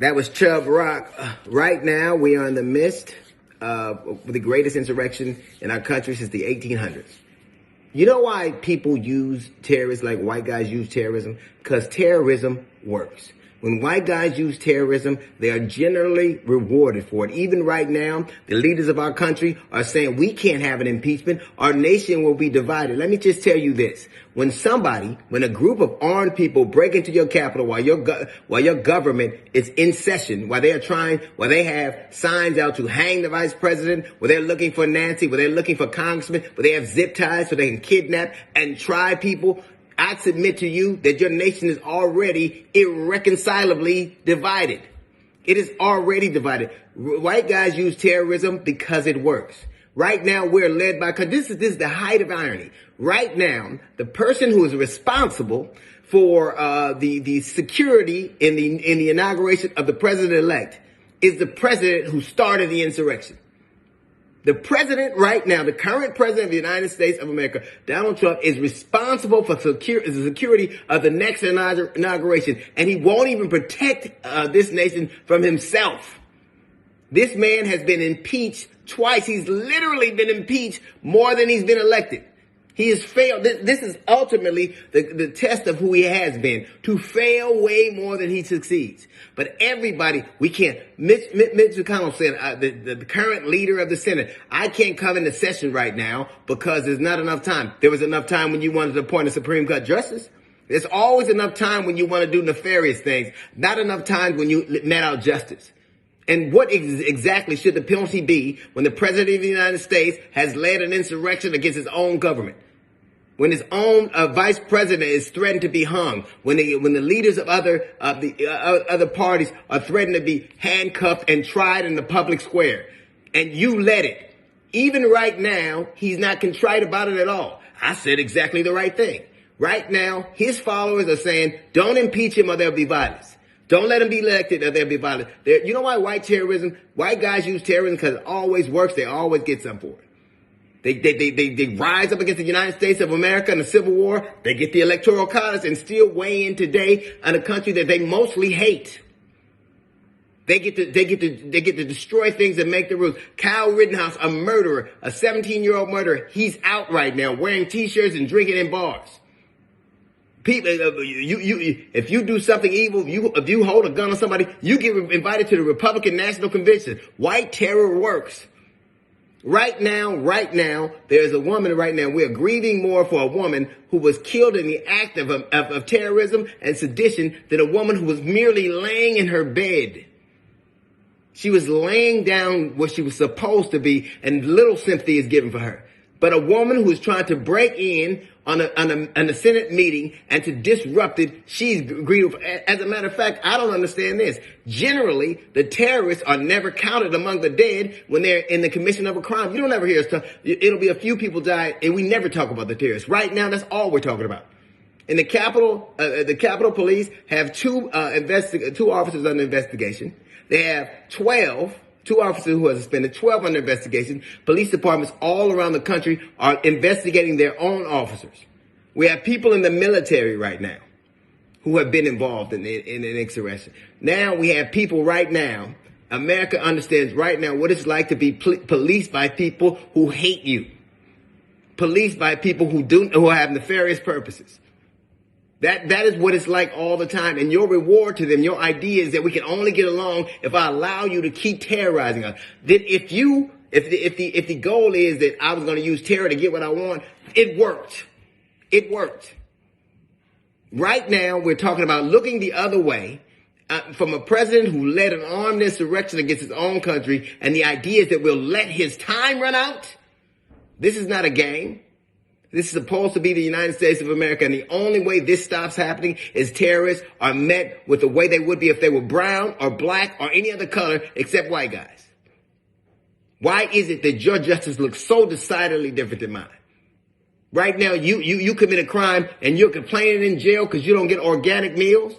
That was Chubb Rock. Right now, we are in the midst of the greatest insurrection in our country since the 1800s. You know why people use terrorists like white guys use terrorism? Because terrorism works. When white guys use terrorism, they are generally rewarded for it. Even right now, the leaders of our country are saying we can't have an impeachment. Our nation will be divided. Let me just tell you this. When a group of armed people break into your capital while your government is in session, while they have signs out to hang the vice president, while they're looking for Nancy, while they're looking for congressmen, while they have zip ties so they can kidnap and try people, I submit to you that your nation is already irreconcilably divided. It is already divided. White guys use terrorism because it works. Right now, we're led by, this is the height of irony. Right now, the person who is responsible for the security in the inauguration of the president-elect is the president who started the insurrection. The president right now, the current president of the United States of America, Donald Trump, is responsible for the security of the next inauguration. And he won't even protect this nation from himself. This man has been impeached twice. He's literally been impeached more than he's been elected. He has failed. This is ultimately the test of who he has been, to fail way more than he succeeds. But everybody, we can't. Mitch McConnell said, the current leader of the Senate, I can't come into session right now because there's not enough time. There was enough time when you wanted to appoint a Supreme Court justice. There's always enough time when you want to do nefarious things. Not enough time when you met out justice. And what exactly should the penalty be when the president of the United States has led an insurrection against his own government? When his own vice president is threatened to be hung, when the leaders of other parties are threatened to be handcuffed and tried in the public square, and you let it. Even right now, he's not contrite about it at all. I said exactly the right thing. Right now, his followers are saying, don't impeach him or there'll be violence. Don't let him be elected or there'll be violence. You know why white guys use terrorism? Because it always works. They always get something for it. They rise up against the United States of America in the Civil War. They get the Electoral College and still weigh in today on a country that they mostly hate. They get to destroy things and make the rules. Kyle Rittenhouse, a murderer, a 17-year-old murderer. He's out right now wearing T-shirts and drinking in bars. People, if you do something evil, if you hold a gun on somebody, you get invited to the Republican National Convention. White terror works. Right now, there's a woman right now. We're grieving more for a woman who was killed in the act of terrorism and sedition than a woman who was merely laying in her bed. She was laying down where she was supposed to be, and little sympathy is given for her. But a woman who is trying to break in on a Senate meeting and to disrupt it, she's grieved. As a matter of fact, I don't understand this. Generally, the terrorists are never counted among the dead when they're in the commission of a crime. You don't ever hear us talk. It'll be a few people die, and we never talk about the terrorists. Right now, that's all we're talking about. In the Capitol Police have two officers under investigation. They have 2 officers who are suspended, 12 under investigation. Police departments all around the country are investigating their own officers. We have people in the military right now who have been involved in an insurrection. Now we have people right now. America understands right now what it's like to be policed by people who hate you. Policed by people who have nefarious purposes. That is what it's like all the time. And your reward to them, your idea is that we can only get along if I allow you to keep terrorizing us. That if the goal is that I was going to use terror to get what I want, it worked. It worked. Right now, we're talking about looking the other way from a president who led an armed insurrection against his own country, and the idea is that we'll let his time run out. This is not a game. This is supposed to be the United States of America, and the only way this stops happening is terrorists are met with the way they would be if they were brown or black or any other color except white guys. Why is it that your justice looks so decidedly different than mine? Right now, you commit a crime and you're complaining in jail because you don't get organic meals.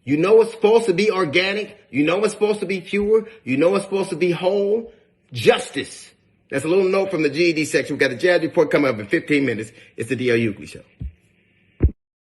You know it's supposed to be organic. You know it's supposed to be pure. You know it's supposed to be whole. Justice. That's a little note from the GED section. We've got the jazz report coming up in 15 minutes. It's the D.L. Hughley Show.